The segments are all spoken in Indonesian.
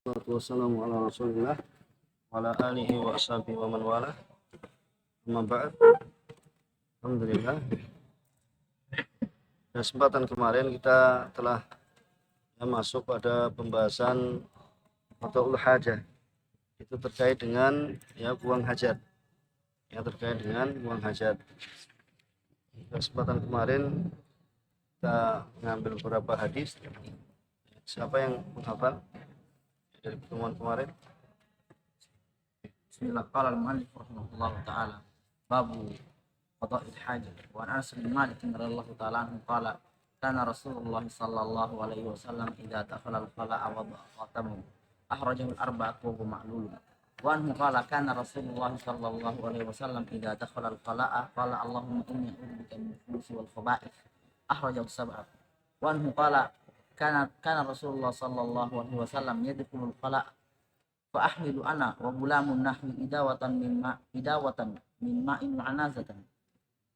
Wassalamu ala rasulillah wa ala alihi wa ashabihi wa man wala. Amma ba'd. Alhamdulillah. Kesempatan kemarin kita telah masuk pada pembahasan qada'ul hajah. Itu terkait dengan buang hajat. Terkait dengan buang hajat. Kesempatan kemarin kita mengambil beberapa hadis. Siapa yang menghafal dari pertemuan kemarin? Bismillah. Qala al-mu'allif rahimahullah ta'ala babu qada'il hajah wa an Anas bin Malik radhiyallahu ta'ala anhu qala kana Rasulullah sallallahu alaihi wasallam idza dakhala al-qala'a wa qatamu akhrajahu al-arba'atu wa huwa ma'lul wa anhu qala kana Rasulullah sallallahu alaihi wasallam idza dakhala al-qala'a qala Allahumma inni a'udzu bika min al-khubuthi wal khaba'ith akhrajahu as-sab'ah wa anhu qala kana Rasulullah sallallahu alaihi wasallam yadkhulu al-qala'a fa ahmilu ana wa gulamun nahwi idawatan min ma'in anazatan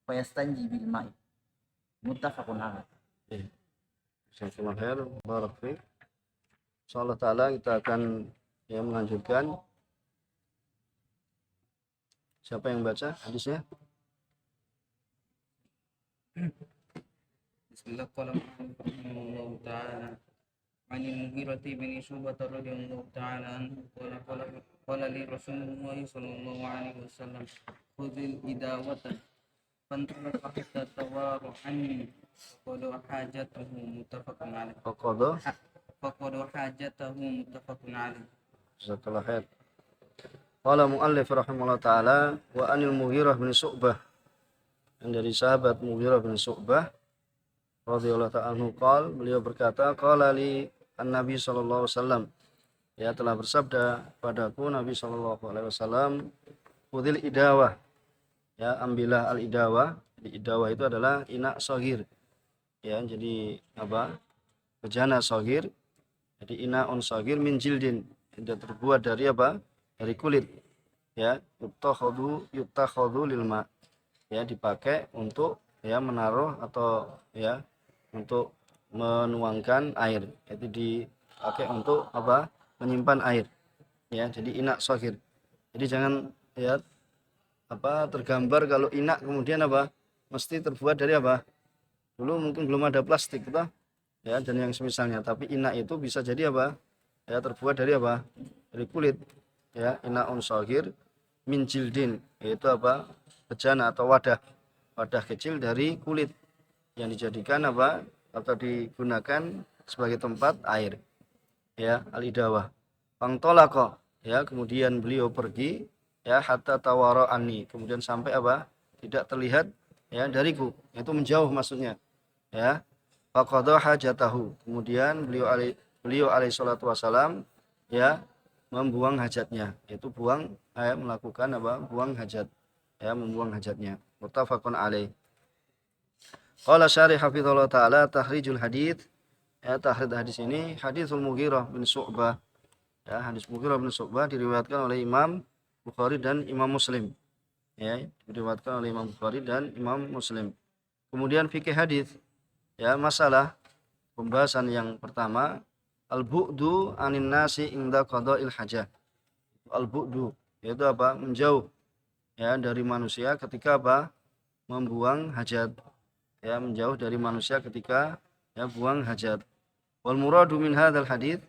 fa yastanji bil ma'i muttafaqun alaih. Jazakallahu khair, barak fiik. Insyaallah taala kita akan melanjutkan. Siapa yang baca hadisnya? Bismillahirrahmanirrahim. Ta'ala عن المغيرة بن شعبة رضي الله تعالى عنه قال لي رسول الله صلى الله عليه وسلم خذ الإداوة فانطلق حتى توارى عني فقضى حاجته متفق عليه. Jazakallahu khair. Qala mu'allif rahimahullah ta'ala wa anil Mughirah bin Syu'bah, dari sahabat Mughirah bin Syu'bah radhiyallahu ta'ala anhu qala, beliau berkata, qala li an-nabi sallallahu alaihi wasallam, telah bersabda padaku Nabi sallallahu alaihi wasallam, khudhil idawah, ambillah al-idawah. Idawah itu adalah ina shagir, jadi bejana shagir. Jadi inaun shagir min jildin, tidak terbuat dari dari kulit, yutakhadhu lil ma, dipakai untuk menaruh atau untuk menuangkan air, itu dipakai untuk menyimpan air, jadi inak shagir. Jadi jangan tergambar kalau inak kemudian mesti terbuat dari dulu mungkin belum ada plastik dan yang semisalnya, tapi inak itu bisa jadi terbuat dari dari kulit, inaun shagir min jildin, yaitu bejana atau wadah kecil dari kulit yang dijadikan atau digunakan sebagai tempat air, al-idawah. Fangtolaqa, kemudian beliau pergi, hatta tawara anni, kemudian sampai tidak terlihat dariku, itu menjauh maksudnya, faqadha hajatahu, kemudian beliau alaihi salatu wasalam membuang hajatnya, yaitu melakukan buang hajat, membuang hajatnya. Muttafaqun alaih. Qala syarih hafizallahu ta'ala tahrijul hadits, tahrid hadis ini hadisul Mughirah bin Syu'bah, hadis Mughirah bin Syu'bah diriwayatkan oleh Imam Bukhari dan Imam Muslim, diriwayatkan oleh Imam Bukhari dan Imam Muslim. Kemudian fikih hadis, masalah pembahasan yang pertama, al-bu'du anin nasi inda qada'il hajah. Al-bu'du yaitu menjauh dari manusia ketika membuang hajat, menjauh dari manusia ketika buang hajat. Wal muradu min hadzal hadits,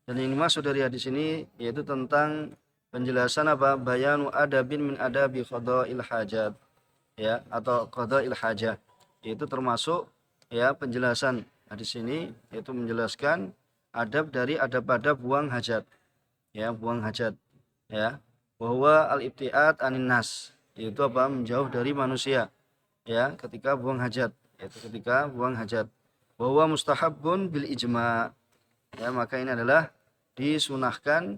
dan yang dimaksud dari hadis ini yaitu tentang penjelasan bayanu adabin min adabi qada'il hajat, atau qada'il hajah, yaitu termasuk penjelasan hadis ini yaitu menjelaskan adab dari adab-adab buang hajat, buang hajat, bahwa al-ibtiad anin nas, yaitu menjauh dari manusia ketika buang hajat, yaitu ketika buang hajat. Bahwa mustahabun bil ijma', maka ini adalah disunahkan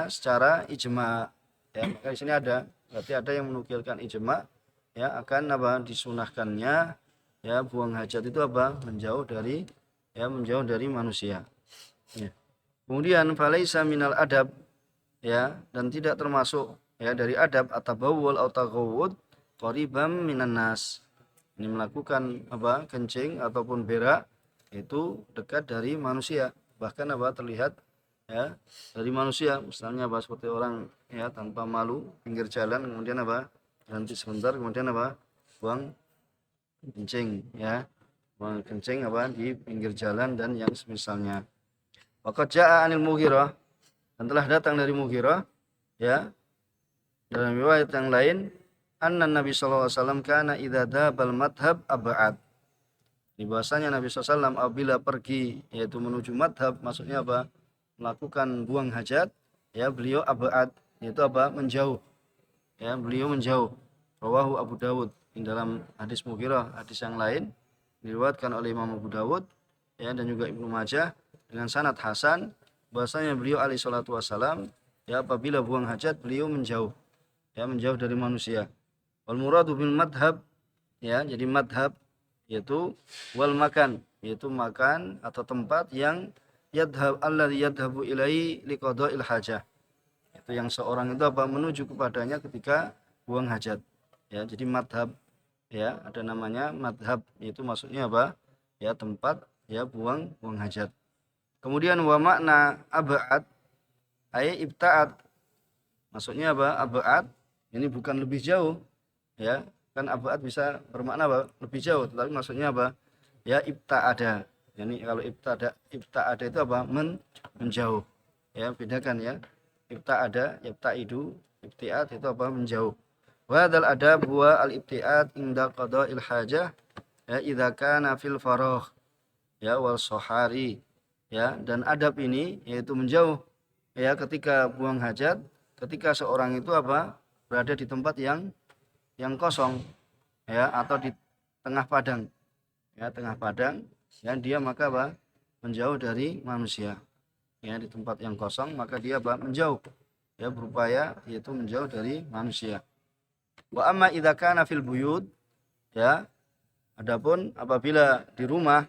secara ijma', maka di sini berarti ada yang menukilkan ijma', akan disunahkannya buang hajat itu menjauh dari manusia. Kemudian falaisa minal adab, dan tidak termasuk dari adab atabawwul atau taghawwud qariban minan nas, ini melakukan kencing ataupun berak itu dekat dari manusia, bahkan terlihat ya dari manusia. Misalnya apa, seperti orang ya tanpa malu pinggir jalan kemudian apa berhenti sebentar kemudian apa buang kencing ya, buang kencing apa di pinggir jalan dan yang semisalnya. Waqad jaa 'anil Mughirah, dan telah datang dari Mughirah ya dalam riwayat yang lain, anna Nabi sallallahu alaihi wasallam kana idza dabal madhab ab'ad. Di bahasanya Nabi SAW apabila pergi yaitu menuju madhab, maksudnya apa? Melakukan buang hajat, ya beliau ab'ad, yaitu apa? Menjauh. Ya, beliau menjauh. Rawahu Abu Dawud. Di dalam hadis Mughirah, hadis yang lain diriwayatkan oleh Imam Abu Dawud ya dan juga Ibnu Majah dengan sanad hasan bahasanya beliau alaihi salatu wasalam ya apabila buang hajat beliau menjauh. Ya, menjauh dari manusia. Wal muradu bil madhab, ya, jadi madhab yaitu wal makan, yaitu makan atau tempat yang yadhab alladzi yadhabu ilai liqada'il hajah. Itu yang seorang itu apa menuju kepadanya ketika buang hajat. Ya, jadi madhab ya ada namanya madhab, itu maksudnya apa? Ya tempat ya buang hajat. Kemudian wa makna ab'ad ay ibta'ad. Maksudnya apa? Ab'ad ini bukan lebih jauh ya. Kan ab'ad bisa bermakna apa? Lebih jauh, tetapi maksudnya apa? Ya ibta'ada. Yani kalau ibta'ada itu apa? Menjauh. Ya, bedakan ya. Ibta'ada, ibta'idu, ibti'ad itu apa? Menjauh. Wa hadzal adab huwa al-ibti'ad inda qada'il hajah ya idza kana fil faragh ya wal sohari ya, dan adab ini yaitu menjauh ya ketika buang hajat, ketika seorang itu apa? Berada di tempat yang kosong ya atau di tengah padang ya, tengah padang ya, dia maka apa? Menjauh dari manusia ya, di tempat yang kosong maka dia apa? Menjauh ya, berupaya yaitu menjauh dari manusia. Wa amma idza kana fil buyut ya, adapun apabila di rumah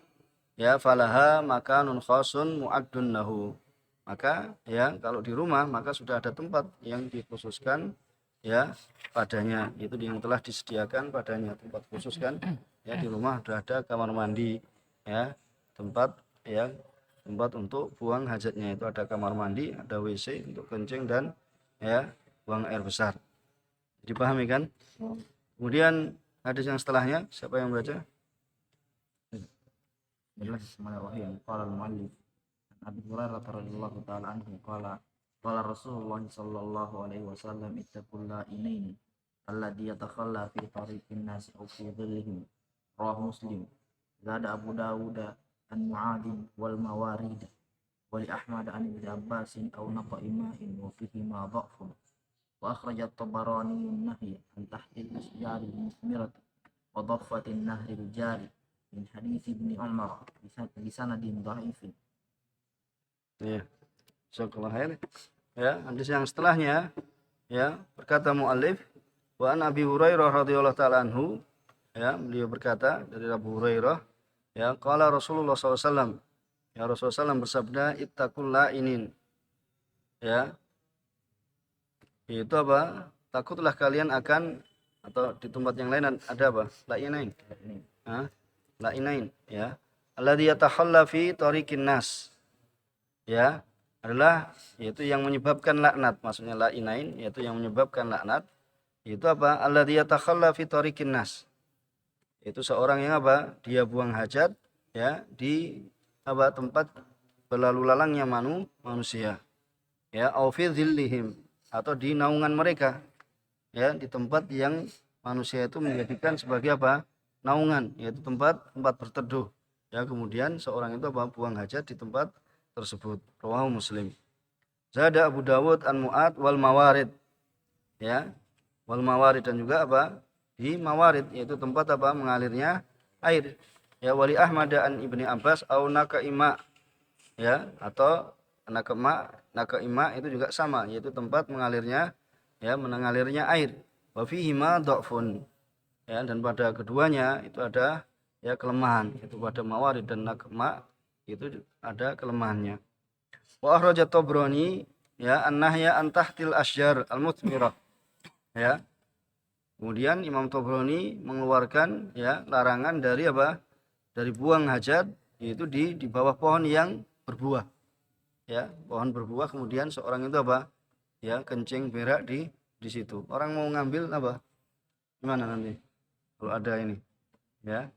ya falaha makanun khasun mu'addun lahu, maka ya kalau di rumah maka sudah ada tempat yang dikhususkan ya padanya, itu yang telah disediakan padanya tempat khusus kan ya, di rumah sudah ada kamar mandi ya, tempat ya tempat untuk buang hajatnya, itu ada kamar mandi, ada WC untuk kencing dan ya buang air besar. Dipahami kan? Kemudian hadis yang setelahnya siapa yang baca? Bismillahirrahmanirrahim. Qala al-muallif an Abi Hurairah radhiyallahu ta'ala anhu qala qala Rasulullah sallallahu alaihi wasallam ittaqulla inaini alladhi yatakhalla fi tariqin nas aw fi dhillihim. Rawahu Muslim. Zada Abu Dawud an Mu'adin wal mawarid wa li Ahmad an Ibn Abbas aw naqa'ima'in wa fihi ma dha'fun. Wa akhraj at-Tabarani an-nahy an tahti al-ashjar al-musmirati wa dhaffati an-nahri al-jari min hadits Ibnu Umar bi sanadin dhaifin. Ya. Jazakallahu khair. Ya, hadis yang setelahnya ya, berkata muallif wa an Abi Hurairah radhiyallahu taala anhu ya, beliau berkata dari Abu Hurairah ya, qala Rasulullah SAW ya, Rasulullah SAW bersabda ittaqulla inin ya, itu apa? Takutlah kalian akan, atau di tempat yang lain ada apa? La'inain. La'inain ya. Alladzi yatakhalla fi tariqin nas. Ya, adalah yaitu yang menyebabkan laknat. Maksudnya la'inain yaitu yang menyebabkan laknat. Itu apa? Alladzi yatakhalla fi tariqin nas. Itu seorang yang apa? Dia buang hajat ya di apa? Tempat berlalu lalangnya manusia. Ya, au fi dhillihim, atau di naungan mereka ya, di tempat yang manusia itu menjadikan sebagai apa? Naungan, yaitu tempat berteduh ya, kemudian seorang itu apa? Buang hajat di tempat tersebut. Rawahu Muslim. Zada Abu Dawud an Mu'ad wal mawarid ya, wal mawarid, dan juga apa? Di mawarid, yaitu tempat apa? Mengalirnya air ya. Wali Ahmad an Ibni Abbas au nakaima ya, atau nakaima itu juga sama, yaitu tempat mengalirnya ya, mengalirnya air. Wa fihi ma dha'fun ya, dan pada keduanya itu ada ya kelemahan, itu pada mawarid dan nakma itu ada kelemahannya. Wa akhraja Tabrani ya an-nahya an tahtil asyjar al-muthmirah ya. Kemudian Imam Tabrani mengeluarkan ya larangan dari apa? Dari buang hajat, yaitu di bawah pohon yang berbuah. ya pohon berbuah kemudian seorang itu apa ya kencing berak di situ, orang mau ngambil apa gimana nanti kalau ada ini ya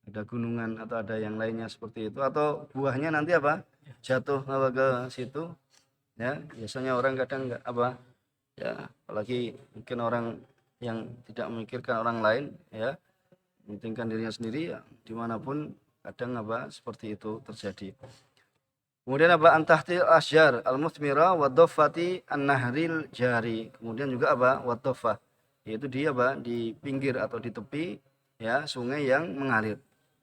ada gunungan atau ada yang lainnya seperti itu atau buahnya nanti apa jatuh apa ke situ ya biasanya orang kadang nggak apa ya apalagi mungkin orang yang tidak memikirkan orang lain ya mementingkan dirinya sendiri ya dimanapun kadang apa seperti itu terjadi. Kemudian apa antahtil asyar al-muthmira wa dhaffati an-nahril jari. Kemudian juga apa wa dhaffah yaitu dia apa di pinggir atau di tepi ya sungai yang mengalir.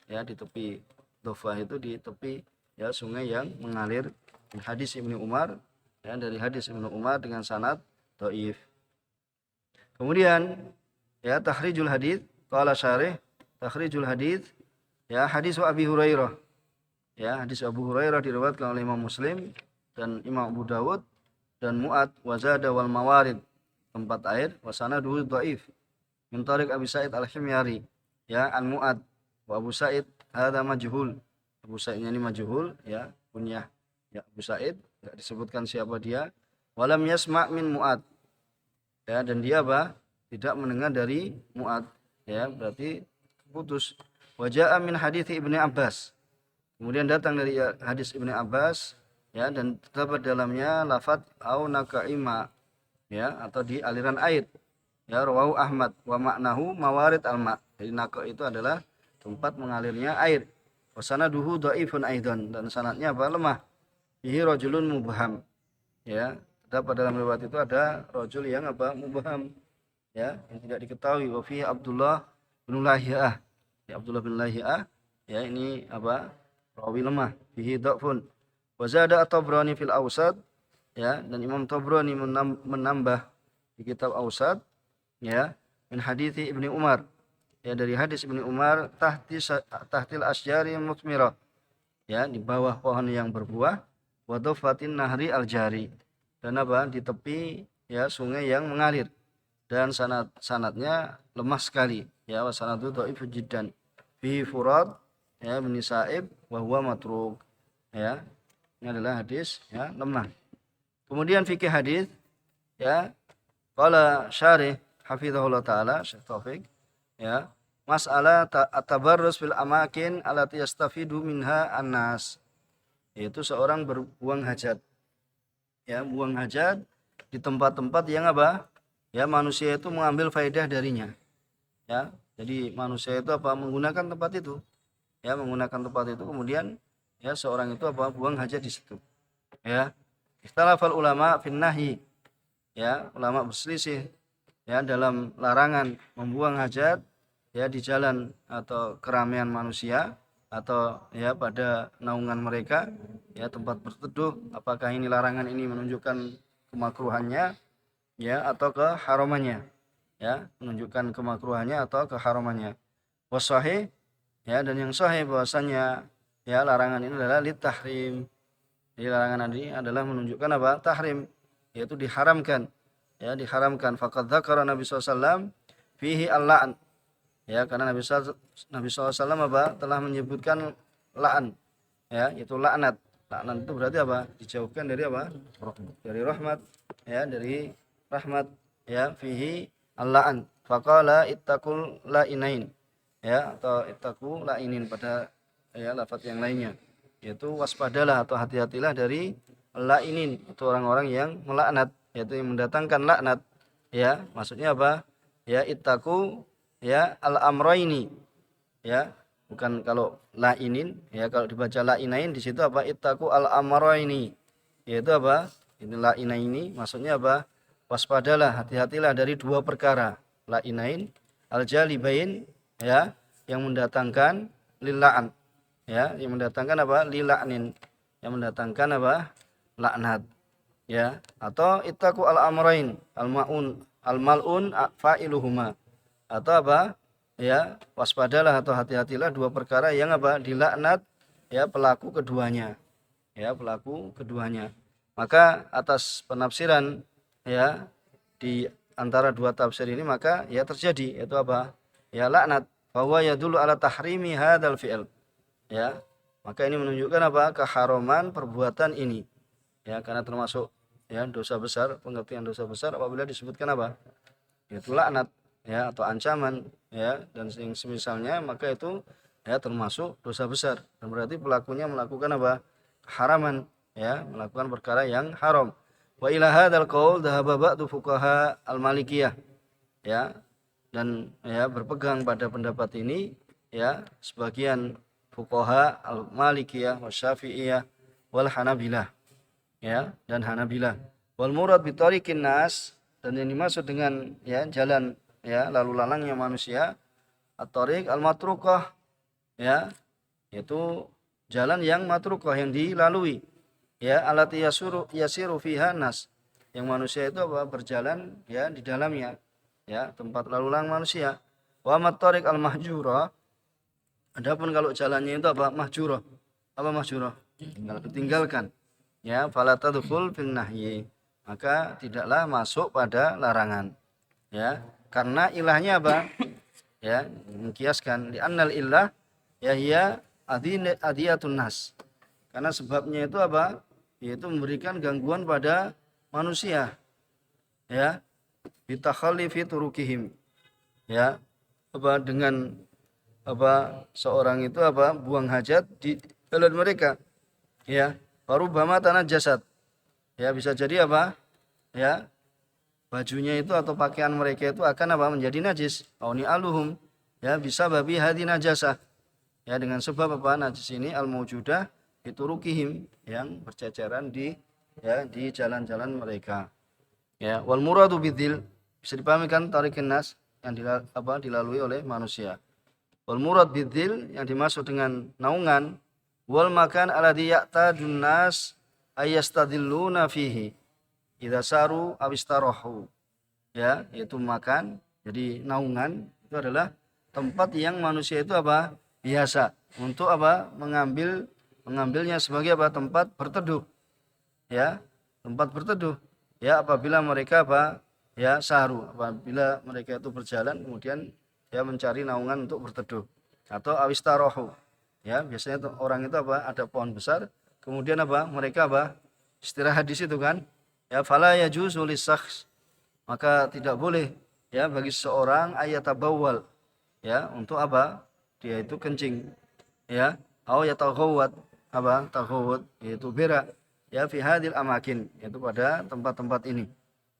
Ya di tepi dhaffah itu di tepi ya sungai yang mengalir. Hadis Ibnu Umar ya dari hadis Ibnu Umar dengan sanad dhaif. Kemudian ya takhrijul hadis qala syarih takhrijul hadis ya hadis Abi Hurairah. Ya, hadis Abu Hurairah diriwayatkan oleh Imam Muslim dan Imam Abu Dawud dan Mu'ad wazada wal mawarid tempat air wa sanaduhu dhaif min tariq Abi Sa'id Al-Himyari ya an Mu'ad wa Abu Sa'id hadza majhul. Abu Sa'idnya ini majhul ya kunyah ya Abu Sa'id enggak disebutkan siapa dia walam yasma' min Mu'ad ya dan dia apa tidak mendengar dari Mu'ad ya berarti putus. Wa ja'a min hadits Ibnu Abbas. Kemudian datang dari hadis Ibnu Abbas ya dan terdapat dalamnya lafaz au nakaima ya atau di aliran air ya rawahu Ahmad wa maknahu mawarid alma. Jadi naka itu adalah tempat mengalirnya air. Wa sanaduhu dhaifun aidan dan sanadnya apa lemah. Bihi rajulun mubham ya terdapat dalam riwayat itu ada rajul yang apa mubham ya yang tidak diketahui. Wa fihi Abdullah bin Lahiyah ya Abdullah bin Lahiyah ya ini apa rawi lemah fihi dhafun wa zada at-Tabrani fil Awsat ya dan Imam Tabrani menambah di kitab Awsat ya min hadits Ibnu Umar ya dari hadis Ibnu Umar tahtil asyari muthmira ya di bawah pohon yang berbuah wa dhaffatin nahri al-jari dan apa di tepi ya sungai yang mengalir dan sanadnya lemah sekali ya wa sanadu dhaif jiddan fi Furad ya bin Sa'ib wa huwa matruk ya ini adalah hadis ya lemah. Kemudian fikih hadis ya qala syarih hafizahullah taala Syekh Taufik ya mas'alah at-tabarrus fil amakin allati yastafidu minha annas yaitu seorang berbuang hajat ya buang hajat di tempat-tempat yang apa ya manusia itu mengambil faedah darinya ya jadi manusia itu apa menggunakan tempat itu ya menggunakan tempat itu kemudian ya seorang itu apa buang hajat di situ ya istilafal ulama fin nahi ya ulama berselisih ya dalam larangan membuang hajat ya di jalan atau keramaian manusia atau ya pada naungan mereka ya tempat berteduh apakah ini larangan ini menunjukkan kemakruhannya ya atau keharamannya ya menunjukkan kemakruhannya atau keharamannya wasahih ya dan yang sahih bahwasanya ya larangan ini adalah litahrim. Jadi larangan ini adalah menunjukkan apa? Tahrim, yaitu diharamkan. Ya, diharamkan. Faqad dzakara Nabi SAW fihi al-la'n. Ya, karena Nabi SAW apa? Telah menyebutkan la'an. Ya, itu laknat. Laknat itu berarti apa? Dijauhkan dari apa? Dari rahmat. Ya, dari rahmat. Ya, fihi al-la'n. Faqala ittaqul la'inain. Ya atau ittaqu la'inin pada ya lafaz yang lainnya yaitu waspadalah atau hati-hatilah dari la'inin itu orang-orang yang melaknat yaitu yang mendatangkan laknat ya maksudnya apa ya ittaqu ya al-amraini ya bukan kalau la'inin ya kalau dibaca la'inain di situ apa ittaqu al-amraini yaitu apa ini la'inaini maksudnya apa waspadalah hati-hatilah dari dua perkara la'inain al-jalibain ya yang mendatangkan lil'an ya yang mendatangkan apa lil'anin yang mendatangkan apa laknat ya atau ittaqu al-amrain al-mal'un fa'iluhuma atau apa ya waspadalah atau hati-hatilah dua perkara yang apa dilaknat ya pelaku keduanya maka atas penafsiran ya di antara dua tafsir ini maka ya terjadi yaitu apa ya laknat bahwa ya dulu ala tahrimi hadzal fi'l ya maka ini menunjukkan apa keharaman perbuatan ini ya, karena termasuk ya dosa besar. Pengertian dosa besar apabila disebutkan apa, itu laknat ya atau ancaman ya dan yang semisalnya, maka itu ya termasuk dosa besar dan berarti pelakunya melakukan apa, haraman ya, melakukan perkara yang haram. Wa ila hadzal qaul dhahaba ba'du fuqaha al-malikiyah ya, dan ya berpegang pada pendapat ini ya sebagian fuqaha al-malikiyah wa syafi'iyah wal hanabilah ya dan hanabilah. Wal murad bi tariqin nas, dan yang dimaksud dengan ya jalan ya lalu lalangnya manusia, at-tariq al-matrukah ya, yaitu jalan yang matrukah, yang dilalui ya, alati yasiru fiha nas, yang manusia itu apa, berjalan ya di dalamnya ya, tempat lalu lalang manusia. Wa mat-tariq al-mahjura, adapun kalau jalannya itu apa, mahjurah. Apa mahjurah? Ditinggalkan ya, fala tadkhul fil nahyi, maka tidaklah masuk pada larangan ya, karena ilahnya apa ya, mengkiaskan di annal illah ya hiya adiyatun nas, karena sebabnya itu apa, yaitu memberikan gangguan pada manusia ya, bitakhalli fi turukihim ya, apa dengan apa seorang itu apa buang hajat di jalan mereka ya, warubama tanah jasad ya, bisa jadi apa ya, bajunya itu atau pakaian mereka itu akan apa, menjadi najis. Auni aluhum ya, bisa babi hadi najasah ya, dengan sebab apa, najis ini al maujudah biturukihim, yang berceceran di ya di jalan-jalan mereka ya. Wal muradu bidzil, bisa dipahami kan, tariqin nas, yang dilalui oleh manusia. Wal murad bidzil, yang dimaksud dengan naungan, wal makan alladhi ya'tadun nas ayastadilluna fihi idza saru awistarahu ya, yaitu makan. Jadi naungan itu adalah tempat yang manusia itu apa, biasa untuk apa, mengambilnya sebagai apa, tempat berteduh ya, tempat berteduh ya, apabila mereka apa ya, saru, apabila mereka itu berjalan kemudian ya mencari naungan untuk berteduh, atau awistarahu ya, biasanya orang itu apa, ada pohon besar kemudian apa, mereka apa, istirahat di situ kan ya. Fala yajuzu lisakhs, maka tidak boleh ya bagi seorang ayatabawwal ya, untuk apa, dia itu kencing ya, au yataghawwat, apa, taghawwud yaitu berak ya, fi hadil amakin, yaitu pada tempat-tempat ini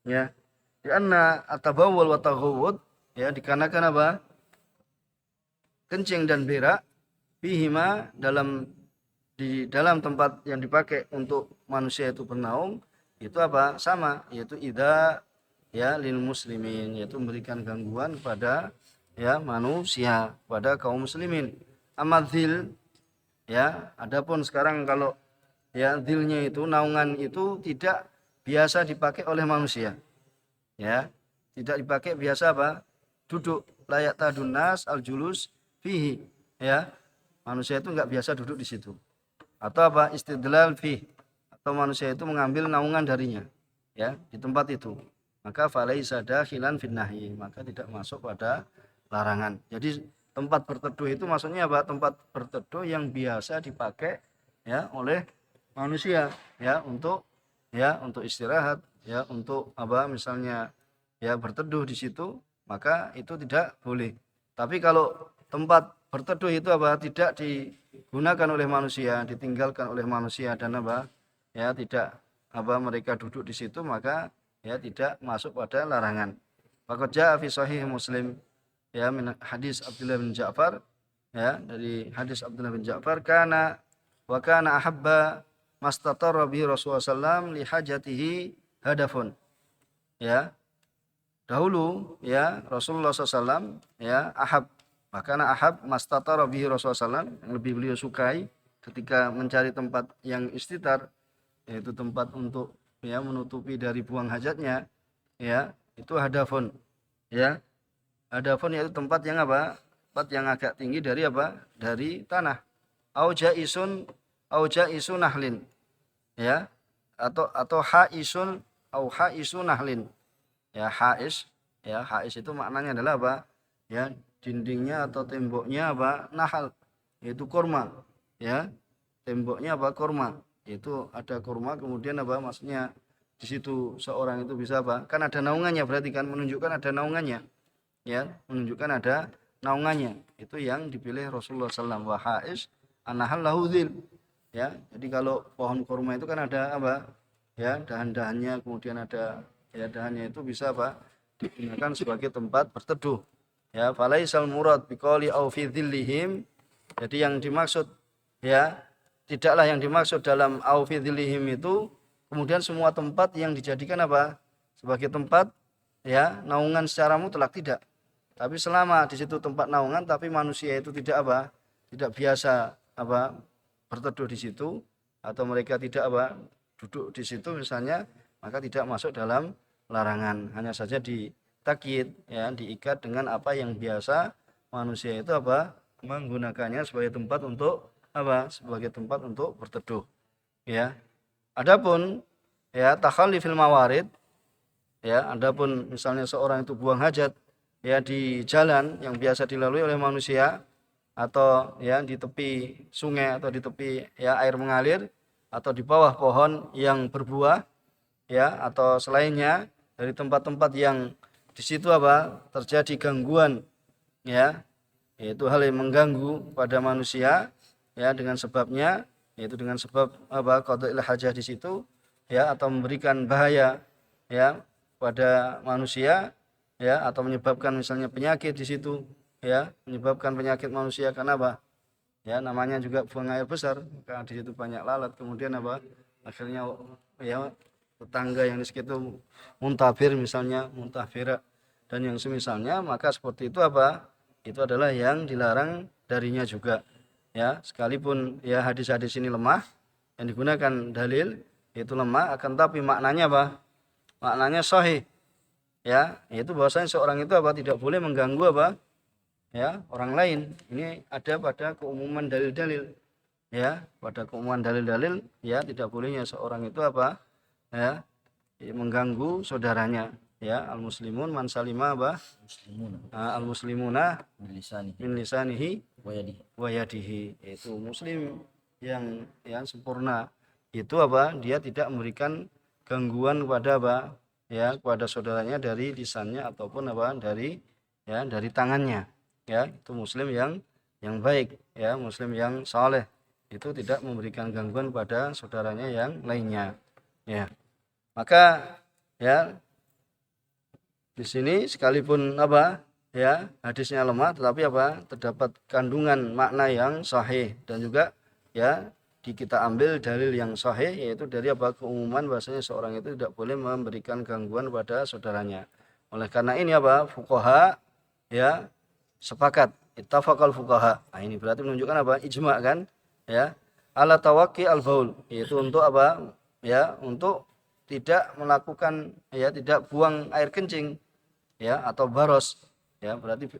ya. Karena atabawwal wa taghawwud ya, dikarenakan apa, kencing dan berak, fihima, di dalam tempat yang dipakai untuk manusia itu bernaung, itu apa, sama, yaitu idza ya lil muslimin, yaitu memberikan gangguan kepada ya manusia, pada kaum muslimin. Amadzil ya, adapun sekarang kalau ya dzilnya itu, naungan itu tidak biasa dipakai oleh manusia ya, tidak dipakai biasa apa, duduk, layak tadunas al julus fihi ya, manusia itu enggak biasa duduk di situ, atau apa, istidlal fi, atau manusia itu mengambil naungan darinya ya di tempat itu, maka falaisa dakhilan fin nahyi, maka tidak masuk pada larangan. Jadi tempat berteduh itu maksudnya apa, tempat berteduh yang biasa dipakai ya oleh manusia ya, untuk istirahat ya, untuk apa, misalnya ya berteduh di situ, maka itu tidak boleh. Tapi kalau tempat berteduh itu apa, tidak digunakan oleh manusia, ditinggalkan oleh manusia, dan apa ya, tidak apa, mereka duduk di situ, maka ya tidak masuk pada larangan. Faqad jaa fi sahih Muslim ya min hadis Abdullah bin Ja'far ya, dari hadis Abdullah bin Ja'far, kana ahabba mastatara bi Rasulullah sallam li hajatihi hadafun ya, dahulu ya Rasulullah SAW ya ahab mastatara bihi Rasulullah SAW, yang lebih beliau sukai ketika mencari tempat yang istitar, yaitu tempat untuk ya menutupi dari buang hajatnya ya, itu hadafun ya. Hadafun yaitu tempat yang apa, tempat yang agak tinggi dari apa, dari tanah. Au jaisun nahlin ya, atau haisun au haisu nahlin ya. Hais itu maknanya adalah apa ya, dindingnya atau temboknya apa, nahal, yaitu kurma ya, temboknya apa, kurma Itu ada kurma kemudian apa maksudnya di situ seorang itu bisa apa? Kan ada naungannya, berarti kan menunjukkan ada naungannya. Ya, menunjukkan ada naungannya. Itu yang dipilih Rasulullah SAW. Wa haiz anahal lahu dzil. Ya, jadi kalau pohon kurma itu kan ada apa? Ya, dahan-dahannya, kemudian ada ya dahannya itu bisa apa? Digunakan sebagai tempat berteduh. Ya, falaisal murad biqali au fi dhillihim. Jadi yang dimaksud ya tidaklah yang dimaksud dalam au fi dhillihim itu kemudian semua tempat yang dijadikan apa? Sebagai tempat ya naungan secara mutlak, tidak. Tapi selama di situ tempat naungan tapi manusia itu tidak apa? Tidak biasa apa? Berteduh di situ atau mereka tidak apa? Duduk di situ misalnya, maka tidak masuk dalam larangan. Hanya saja ditakyid ya, diikat dengan apa yang biasa manusia itu apa? Menggunakannya sebagai tempat untuk apa? Sebagai tempat untuk berteduh. Ya. Adapun ya takhalli fil mawarid, ya, adapun misalnya seorang itu buang hajat ya di jalan yang biasa dilalui oleh manusia atau ya di tepi sungai atau di tepi ya air mengalir atau di bawah pohon yang berbuah ya atau selainnya dari tempat-tempat yang di situ apa terjadi gangguan ya, yaitu hal yang mengganggu pada manusia ya dengan sebabnya, yaitu dengan sebab apa qada'il hajah di situ ya atau memberikan bahaya ya pada manusia ya atau menyebabkan misalnya penyakit di situ ya, menyebabkan penyakit manusia karena apa? Ya namanya juga buang air besar, maka di situ banyak lalat, kemudian apa? Akhirnya ya tetangga yang di sekitar muntabir misalnya, muntabira dan yang semisalnya, maka seperti itu apa? Itu adalah yang dilarang darinya juga. Ya, sekalipun ya hadis-hadis ini lemah yang digunakan dalil itu lemah, akan tapi maknanya apa? Maknanya sahih. Ya, yaitu bahwasanya seorang itu apa? Tidak boleh mengganggu apa? Ya, orang lain. Ini ada pada keumuman dalil-dalil. Ya, pada keumuman dalil-dalil ya tidak bolehnya seorang itu apa? Ya, mengganggu saudaranya. Ya, al-muslimun man salima apa? Al-muslimuna min lisanihi min lisanihi wa yadihi. wa yadihi. Itu muslim yang sempurna. Itu apa? Dia tidak memberikan gangguan kepada apa? Ya, kepada saudaranya dari lisannya ataupun apa? Dari tangannya. Ya, itu muslim yang baik, ya, muslim yang saleh. Itu tidak memberikan gangguan pada saudaranya yang lainnya. Ya. Maka ya di sini sekalipun apa? Ya, hadisnya lemah tetapi apa? Terdapat kandungan makna yang sahih dan juga ya kita ambil dalil yang sahih, yaitu dari apa? Keumuman bahwasanya seorang itu tidak boleh memberikan gangguan pada saudaranya. Oleh karena ini apa? Fuqaha ya sepakat, ittafaqal fuqaha. Nah, ini berarti menunjukkan apa? Ijma kan? Ya. Ala tawaqi al-baul, yaitu untuk apa? Ya, untuk tidak melakukan ya tidak buang air kencing ya atau baros. Ya, berarti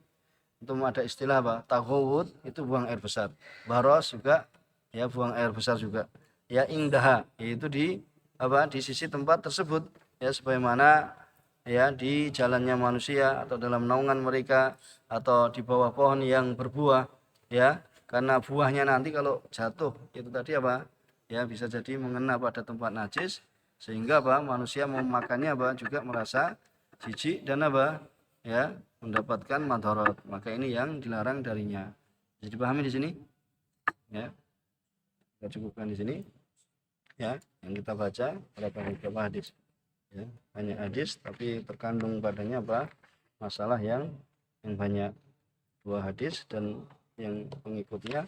itu ada istilah apa? Taghawud itu buang air besar. Baros juga ya buang air besar juga. Ya ingdaha, yaitu di apa? Di sisi tempat tersebut ya sebagaimana ya di jalannya manusia atau dalam naungan mereka atau di bawah pohon yang berbuah ya, karena buahnya nanti kalau jatuh itu tadi apa ya bisa jadi mengena pada tempat najis sehingga apa manusia memakannya apa juga merasa jijik dan apa ya mendapatkan madharat, maka ini yang dilarang darinya. Jadi pahami di sini ya, kita cukupkan di sini ya yang kita baca beberapa hadis. Ya, hanya hadis tapi terkandung padanya apa masalah yang banyak, 2 hadis dan yang pengikutnya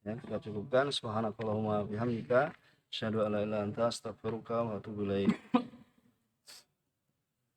ya. Kita cukupkan. Subhanakallahumma bihamdika asyhadu an la ilaha illa anta astaghfiruka wa atubu ilaik.